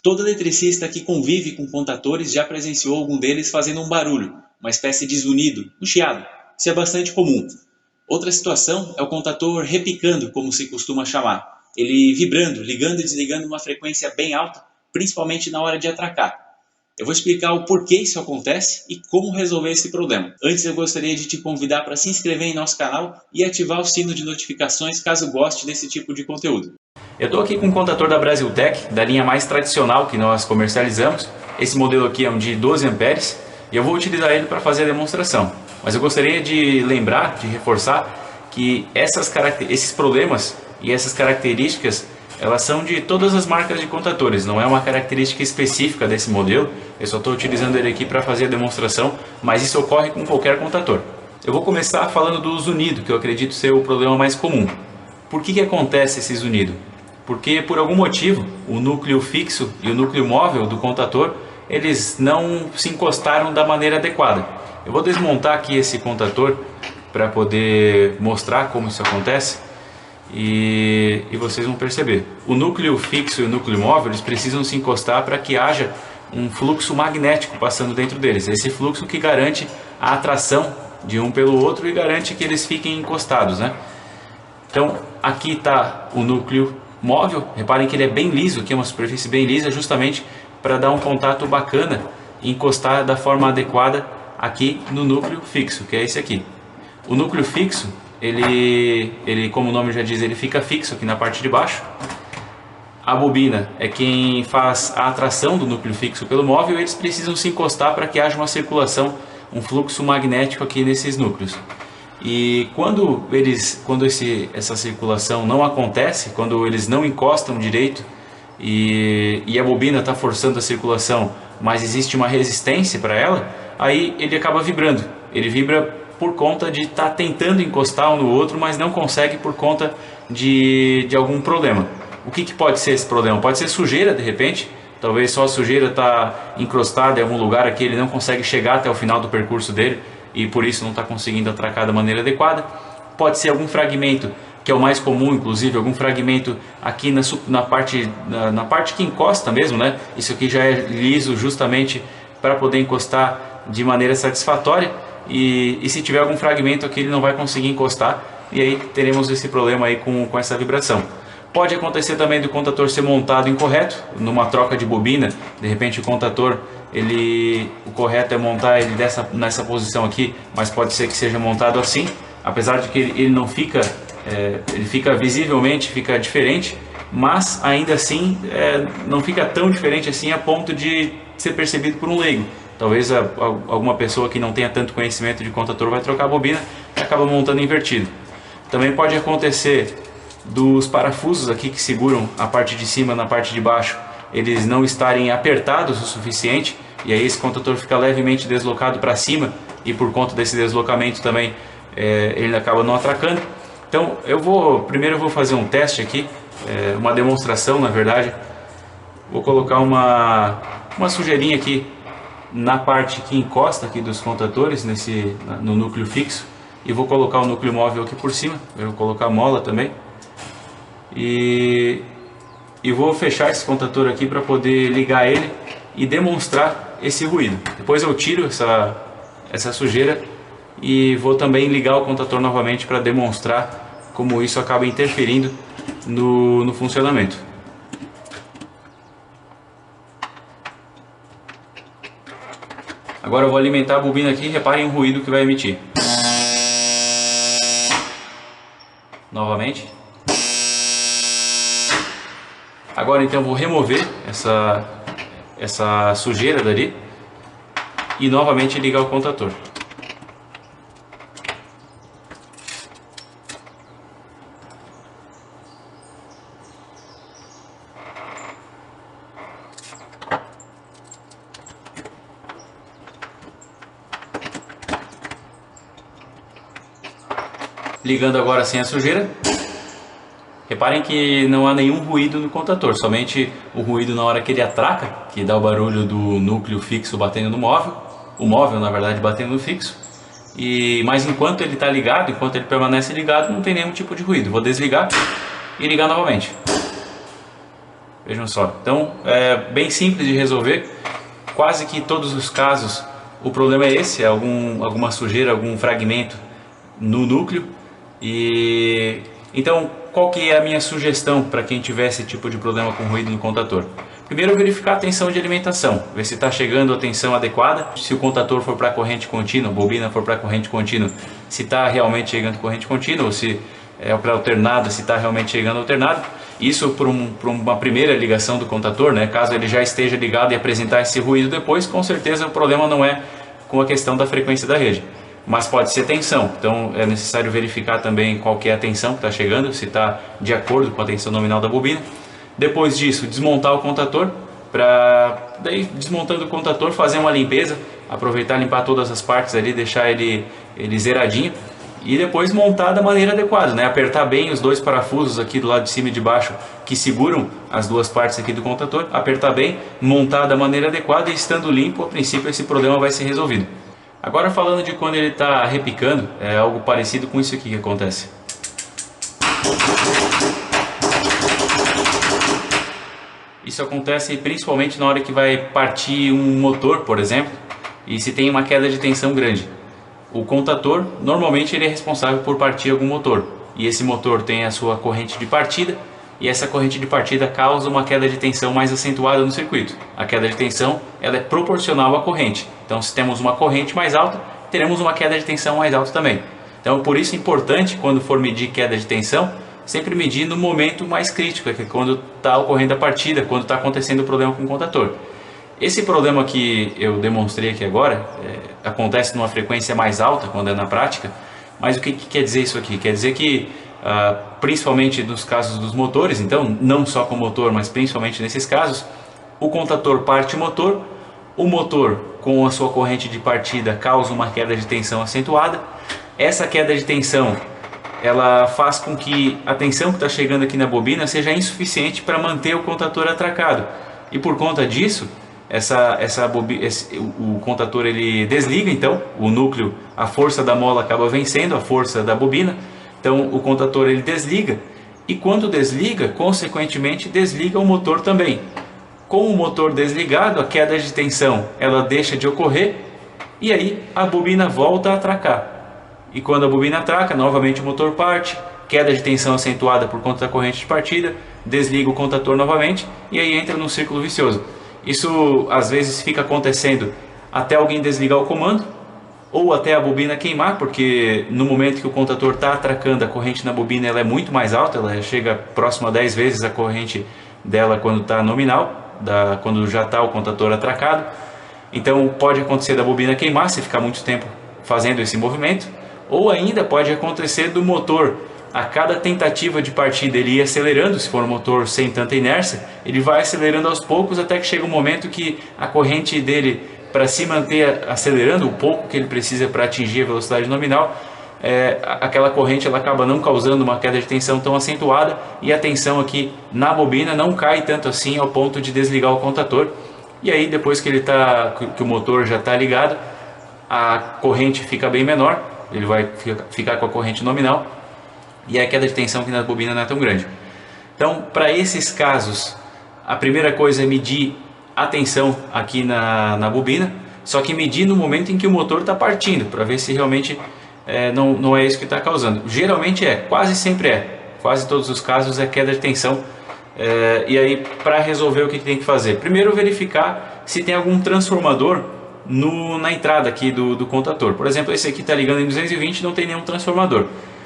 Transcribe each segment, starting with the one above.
Todo eletricista que convive com contadores já presenciou algum deles fazendo um barulho, uma espécie de zunido, um chiado. Isso é bastante comum. Outra situação é o contador repicando, como se costuma chamar. Ele vibrando, ligando e desligando uma frequência bem alta, principalmente na hora de atracar. Eu vou explicar o porquê isso acontece e como resolver esse problema. Antes eu gostaria de te convidar para se inscrever em nosso canal e ativar o sino de notificações caso goste desse tipo de conteúdo. Eu estou aqui com um contador da Brasiltec, da linha mais tradicional que nós comercializamos. Esse modelo aqui é um de 12 amperes e eu vou utilizar ele para fazer a demonstração. Mas eu gostaria de lembrar, de reforçar que esses problemas e essas características, elas são de todas as marcas de contadores, não é uma característica específica desse modelo. Eu só estou utilizando ele aqui para fazer a demonstração, mas isso ocorre com qualquer contador. Eu vou começar falando do zunido, que eu acredito ser o problema mais comum. Por que acontece esse zunido? Porque por algum motivo o núcleo fixo e o núcleo móvel do contador eles não se encostaram da maneira adequada. Eu vou desmontar aqui esse contador para poder mostrar como isso acontece e vocês vão perceber. O núcleo fixo e o núcleo móvel eles precisam se encostar para que haja um fluxo magnético passando dentro deles. Esse fluxo que garante a atração de um pelo outro e garante que eles fiquem encostados, né? Então aqui está o núcleo móvel, reparem que ele é bem liso, aqui é uma superfície bem lisa, justamente para dar um contato bacana e encostar da forma adequada aqui no núcleo fixo, que é esse aqui. O núcleo fixo, ele como o nome já diz, ele fica fixo aqui na parte de baixo. A bobina é quem faz a atração do núcleo fixo pelo móvel e eles precisam se encostar para que haja uma circulação, um fluxo magnético aqui nesses núcleos. E quando essa circulação não acontece, quando eles não encostam direito e a bobina está forçando a circulação, mas existe uma resistência para ela, aí ele acaba vibrando. Ele vibra por conta de estar tentando encostar um no outro, mas não consegue por conta de algum problema. O que pode ser esse problema? Pode ser sujeira de repente, talvez só a sujeira está encrustada em algum lugar aqui, ele não consegue chegar até o final do percurso dele e por isso não está conseguindo atracar da maneira adequada. Pode ser algum fragmento, que é o mais comum, inclusive, algum fragmento aqui na parte que encosta mesmo, né? Isso aqui já é liso justamente para poder encostar de maneira satisfatória e se tiver algum fragmento aqui ele não vai conseguir encostar e aí teremos esse problema aí com essa vibração. Pode acontecer também do contador ser montado incorreto, numa troca de bobina, de repente o contador, o correto é montar ele nessa posição aqui, mas pode ser que seja montado assim, apesar de que ele não fica, ele fica visivelmente, fica diferente, mas ainda assim não fica tão diferente assim a ponto de ser percebido por um leigo. Talvez alguma pessoa que não tenha tanto conhecimento de contador vai trocar a bobina e acaba montando invertido. Também pode acontecer dos parafusos aqui que seguram a parte de cima na parte de baixo, eles não estarem apertados o suficiente e aí esse contador fica levemente deslocado para cima e por conta desse deslocamento também ele acaba não atracando. Então primeiro eu vou fazer um teste aqui, uma demonstração na verdade. Vou colocar uma sujeirinha aqui na parte que encosta aqui dos contadores no núcleo fixo e vou colocar o núcleo móvel aqui por cima. Eu vou colocar a mola também e vou fechar esse contador aqui para poder ligar ele e demonstrar esse ruído. Depois eu tiro essa sujeira e vou também ligar o contador novamente para demonstrar como isso acaba interferindo no funcionamento. Agora eu vou alimentar a bobina aqui e reparem o ruído que vai emitir. Novamente. Agora então eu vou remover essa sujeira dali e novamente ligar o contador. Ligando agora sem a sujeira. Reparem que não há nenhum ruído no contador, somente o ruído na hora que ele atraca, que dá o barulho do núcleo fixo batendo no móvel, o móvel na verdade batendo no fixo. Mas enquanto ele está ligado, enquanto ele permanece ligado, não tem nenhum tipo de ruído. Vou desligar e ligar novamente. Vejam só. Então é bem simples de resolver. Quase que todos os casos o problema é esse, é alguma sujeira, algum fragmento no núcleo. E então, qual que é a minha sugestão para quem tiver esse tipo de problema com ruído no contator? Primeiro, verificar a tensão de alimentação, ver se está chegando a tensão adequada, se o contator for para corrente contínua, a bobina for para corrente contínua, se está realmente chegando corrente contínua, ou se é para alternada, se está realmente chegando alternado. Isso por uma primeira ligação do contator, né? Caso ele já esteja ligado e apresentar esse ruído depois, com certeza o problema não é com a questão da frequência da rede, mas pode ser tensão. Então é necessário verificar também qual que é a tensão que está chegando, se está de acordo com a tensão nominal da bobina. Depois disso, desmontar o contator, para daí desmontando o contator, fazer uma limpeza, aproveitar limpar todas as partes ali, deixar ele zeradinho. E depois montar da maneira adequada, né? Apertar bem os dois parafusos aqui do lado de cima e de baixo que seguram as duas partes aqui do contator, apertar bem, montar da maneira adequada e estando limpo, a princípio esse problema vai ser resolvido. Agora falando de quando ele está repicando, é algo parecido com isso aqui que acontece. Isso acontece principalmente na hora que vai partir um motor, por exemplo, e se tem uma queda de tensão grande. O contator, normalmente ele é responsável por partir algum motor, e esse motor tem a sua corrente de partida, e essa corrente de partida causa uma queda de tensão mais acentuada no circuito. A queda de tensão ela é proporcional à corrente, então se temos uma corrente mais alta, teremos uma queda de tensão mais alta também. Então por isso é importante, quando for medir queda de tensão, sempre medir no momento mais crítico, que é quando está ocorrendo a partida, quando está acontecendo o problema com o contator. Esse problema que eu demonstrei aqui agora acontece numa frequência mais alta quando é na prática, mas o que quer dizer isso aqui? Quer dizer que principalmente nos casos dos motores, então não só com o motor, mas principalmente nesses casos, o contator parte o motor com a sua corrente de partida causa uma queda de tensão acentuada. Essa queda de tensão ela faz com que a tensão que está chegando aqui na bobina seja insuficiente para manter o contator atracado, e por conta disso o contator ele desliga, então o núcleo, a força da mola acaba vencendo a força da bobina, então o contator ele desliga, e quando desliga, consequentemente desliga o motor também. Com o motor desligado, a queda de tensão ela deixa de ocorrer, e aí a bobina volta a atracar, e quando a bobina atraca, novamente o motor parte, queda de tensão acentuada por conta da corrente de partida, desliga o contator novamente, e aí entra num círculo vicioso. Isso às vezes fica acontecendo até alguém desligar o comando, ou até a bobina queimar, porque no momento que o contator está atracando, a corrente na bobina ela é muito mais alta, ela chega próximo a 10 vezes a corrente dela quando está nominal, quando já está o contator atracado. Então pode acontecer da bobina queimar se ficar muito tempo fazendo esse movimento, ou ainda pode acontecer do motor, a cada tentativa de partida ele ir acelerando, se for um motor sem tanta inércia, ele vai acelerando aos poucos até que chega um momento que a corrente dele, para se manter acelerando o pouco que ele precisa para atingir a velocidade nominal, aquela corrente ela acaba não causando uma queda de tensão tão acentuada, e a tensão aqui na bobina não cai tanto assim ao ponto de desligar o contator. E aí depois que o motor já está ligado, a corrente fica bem menor, ele vai ficar com a corrente nominal, e a queda de tensão aqui na bobina não é tão grande. Então, para esses casos, a primeira coisa é medir a tensão aqui na bobina, só que medir no momento em que o motor está partindo, para ver se realmente não é isso que está causando. Geralmente quase sempre quase todos os casos é queda de tensão. E aí, para resolver, o que tem que fazer? Primeiro, verificar se tem algum transformador na entrada aqui do contator. Por exemplo, esse aqui está ligando em 220, não tem nenhum transformador.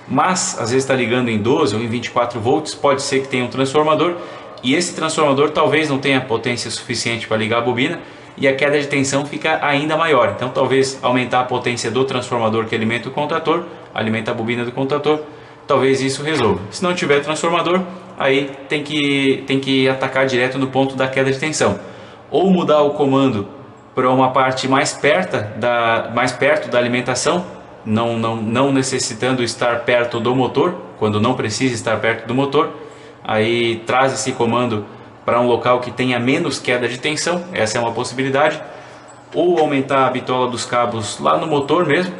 Mas às vezes está ligando em 12 ou em 24 volts, pode ser que tenha um transformador, e esse transformador talvez não tenha potência suficiente para ligar a bobina, e a queda de tensão fica ainda maior. Então talvez aumentar a potência do transformador que alimenta o contator, alimenta a bobina do contator, talvez isso resolva. Se não tiver transformador, aí tem que atacar direto no ponto da queda de tensão, ou mudar o comando para uma parte mais perto da alimentação, não necessitando estar perto do motor, quando não precisa estar perto do motor, aí traz esse comando para um local que tenha menos queda de tensão, essa é uma possibilidade, ou aumentar a bitola dos cabos lá no motor mesmo,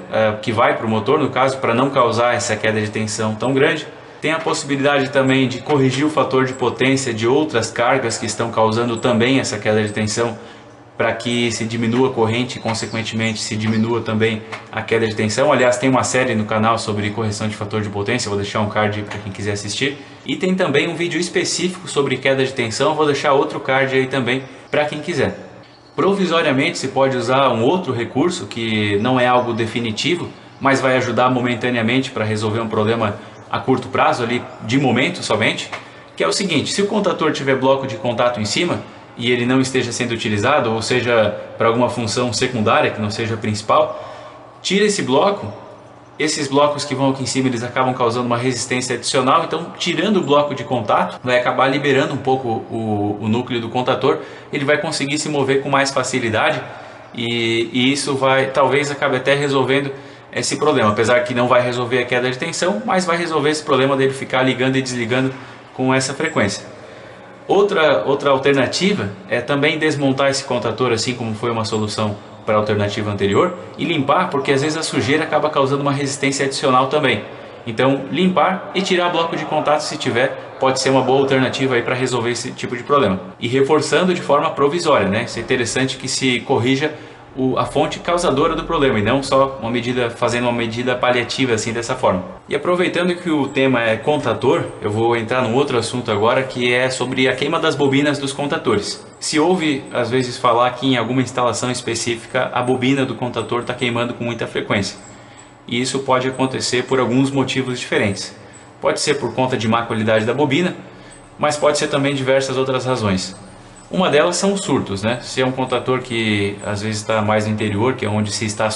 que vai para o motor no caso, para não causar essa queda de tensão tão grande. Tem a possibilidade também de corrigir o fator de potência de outras cargas que estão causando também essa queda de tensão, para que se diminua a corrente e consequentemente se diminua também a queda de tensão. Aliás, tem uma série no canal sobre correção de fator de potência, vou deixar um card para quem quiser assistir. E tem também um vídeo específico sobre queda de tensão, vou deixar outro card aí também para quem quiser. Provisoriamente se pode usar um outro recurso que não é algo definitivo, mas vai ajudar momentaneamente para resolver um problema a curto prazo, ali de momento somente, que é o seguinte: se o contator tiver bloco de contato em cima e ele não esteja sendo utilizado, ou seja, para alguma função secundária que não seja principal, tira esse bloco. Esses blocos que vão aqui em cima, eles acabam causando uma resistência adicional, então tirando o bloco de contato, vai acabar liberando um pouco o núcleo do contator, ele vai conseguir se mover com mais facilidade e isso vai, talvez acabe até resolvendo esse problema, apesar que não vai resolver a queda de tensão, mas vai resolver esse problema dele ficar ligando e desligando com essa frequência. Outra alternativa é também desmontar esse contator, assim como foi uma solução para a alternativa anterior, e limpar, porque às vezes a sujeira acaba causando uma resistência adicional também. Então limpar e tirar bloco de contato se tiver, pode ser uma boa alternativa aí para resolver esse tipo de problema. E reforçando de forma provisória, né? Isso é interessante que se corrija a fonte causadora do problema e não só fazendo uma medida paliativa assim dessa forma. E aproveitando que o tema é contator, eu vou entrar num outro assunto agora, que é sobre a queima das bobinas dos contatores. Se ouve às vezes falar que em alguma instalação específica a bobina do contator está queimando com muita frequência. E isso pode acontecer por alguns motivos diferentes. Pode ser por conta de má qualidade da bobina, mas pode ser também diversas outras razões. Uma delas são os surtos, né? Se é um contator que às vezes está mais no interior, que é onde se está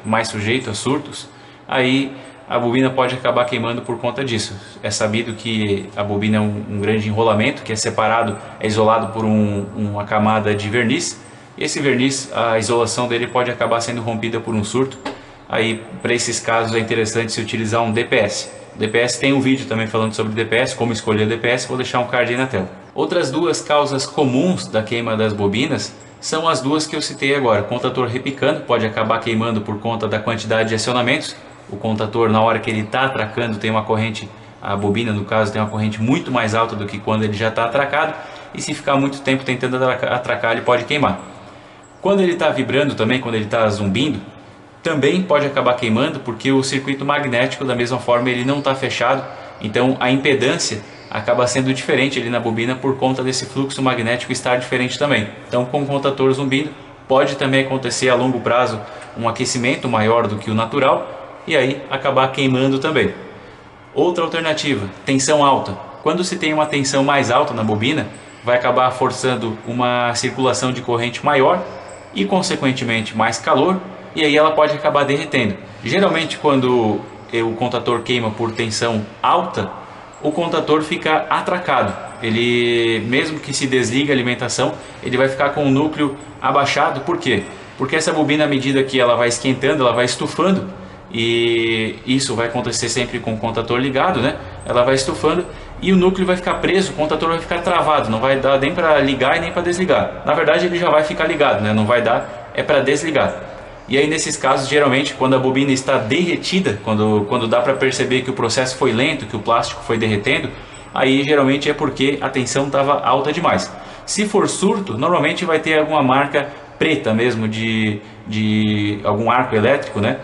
mais sujeito a surtos, aí a bobina pode acabar queimando por conta disso. É sabido que a bobina é um grande enrolamento que é separado, é isolado por uma camada de verniz. E esse verniz, a isolação dele pode acabar sendo rompida por um surto. Aí, para esses casos, é interessante se utilizar um DPS. O DPS tem um vídeo também falando sobre DPS, como escolher DPS, vou deixar um card aí na tela. Outras duas causas comuns da queima das bobinas são as duas que eu citei agora. O contator repicando pode acabar queimando por conta da quantidade de acionamentos. O contator, na hora que ele está atracando, tem uma corrente, a bobina no caso tem uma corrente muito mais alta do que quando ele já está atracado, e se ficar muito tempo tentando atracar, ele pode queimar. Quando ele está vibrando também, quando ele está zumbindo, também pode acabar queimando, porque o circuito magnético, da mesma forma, ele não está fechado, então a impedância acaba sendo diferente ali na bobina por conta desse fluxo magnético estar diferente também. Então, com o contator zumbindo, pode também acontecer a longo prazo um aquecimento maior do que o natural e aí acabar queimando também. Outra alternativa, tensão alta. Quando se tem uma tensão mais alta na bobina, vai acabar forçando uma circulação de corrente maior e, consequentemente, mais calor, e aí ela pode acabar derretendo. Geralmente, quando o contator queima por tensão alta, o contator fica atracado. Ele, mesmo que se desligue a alimentação, ele vai ficar com o núcleo abaixado. Por quê? Porque essa bobina, à medida que ela vai esquentando, ela vai estufando, e isso vai acontecer sempre com o contator ligado, né? Ela vai estufando e o núcleo vai ficar preso, o contator vai ficar travado, não vai dar nem para ligar e nem para desligar. Na verdade, ele já vai ficar ligado, né? Não vai dar, é para desligar. E aí, nesses casos, geralmente, quando a bobina está derretida, quando dá para perceber que o processo foi lento, que o plástico foi derretendo, aí geralmente é porque a tensão estava alta demais. Se for surto, normalmente vai ter alguma marca preta mesmo de algum arco elétrico, né?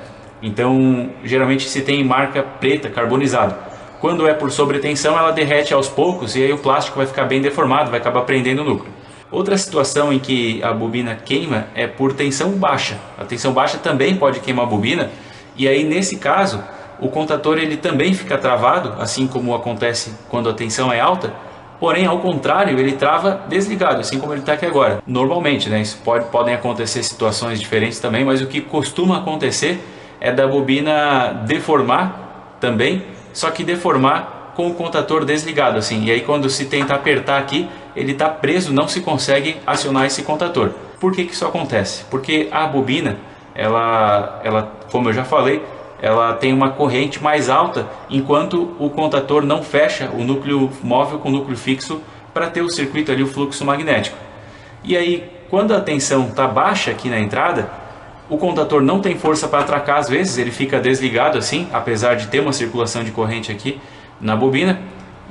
Então, geralmente se tem marca preta, carbonizado. Quando é por sobretensão, ela derrete aos poucos e aí o plástico vai ficar bem deformado, vai acabar prendendo o núcleo. Outra situação em que a bobina queima é por tensão baixa. A tensão baixa também pode queimar a bobina e aí, nesse caso, o contator ele também fica travado, assim como acontece quando a tensão é alta, porém, ao contrário, ele trava desligado, assim como ele está aqui agora. Normalmente, né? Isso podem acontecer situações diferentes também, mas o que costuma acontecer é da bobina deformar também, só que deformar com o contator desligado, assim. E aí, quando se tenta apertar aqui, ele está preso, não se consegue acionar esse contator. Por que isso acontece? Porque a bobina, ela, como eu já falei, ela tem uma corrente mais alta, enquanto o contator não fecha o núcleo móvel com o núcleo fixo para ter o circuito ali, o fluxo magnético. E aí, quando a tensão está baixa aqui na entrada, o contator não tem força para atracar, às vezes ele fica desligado assim, apesar de ter uma circulação de corrente aqui, na bobina.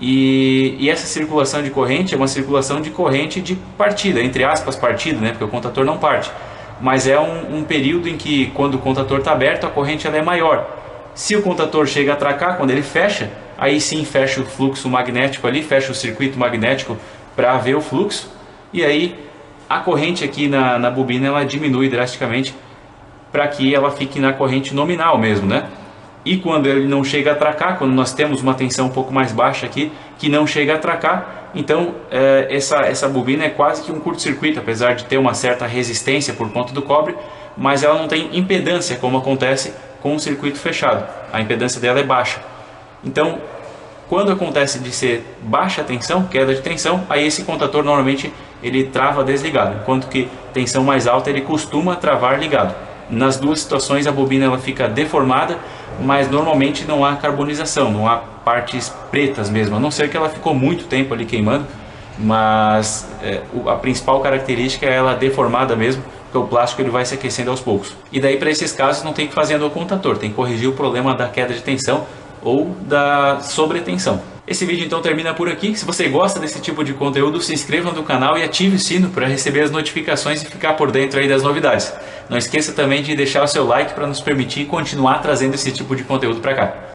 E essa circulação de corrente é uma circulação de corrente de partida, entre aspas partida, né? Porque o contator não parte, mas é um período em que, quando o contator está aberto, a corrente ela é maior. Se o contator chega a atracar, quando ele fecha, aí sim fecha o fluxo magnético ali, fecha o circuito magnético para ver o fluxo, e aí a corrente aqui na bobina ela diminui drasticamente para que ela fique na corrente nominal mesmo, né? E quando ele não chega a atracar, quando nós temos uma tensão um pouco mais baixa aqui, que não chega a atracar, então essa bobina é quase que um curto-circuito, apesar de ter uma certa resistência por conta do cobre, mas ela não tem impedância, como acontece com o circuito fechado. A impedância dela é baixa. Então, quando acontece de ser baixa tensão, queda de tensão, aí esse contator normalmente ele trava desligado, enquanto que tensão mais alta ele costuma travar ligado. Nas duas situações a bobina ela fica deformada, mas normalmente não há carbonização, não há partes pretas mesmo, a não ser que ela ficou muito tempo ali queimando, mas a principal característica é ela deformada mesmo, porque o plástico ele vai se aquecendo aos poucos. E daí para esses casos não tem que fazer no contator, tem que corrigir o problema da queda de tensão ou da sobretensão. Esse vídeo então termina por aqui. Se você gosta desse tipo de conteúdo, se inscreva no canal e ative o sino para receber as notificações e ficar por dentro aí das novidades. Não esqueça também de deixar o seu like para nos permitir continuar trazendo esse tipo de conteúdo para cá.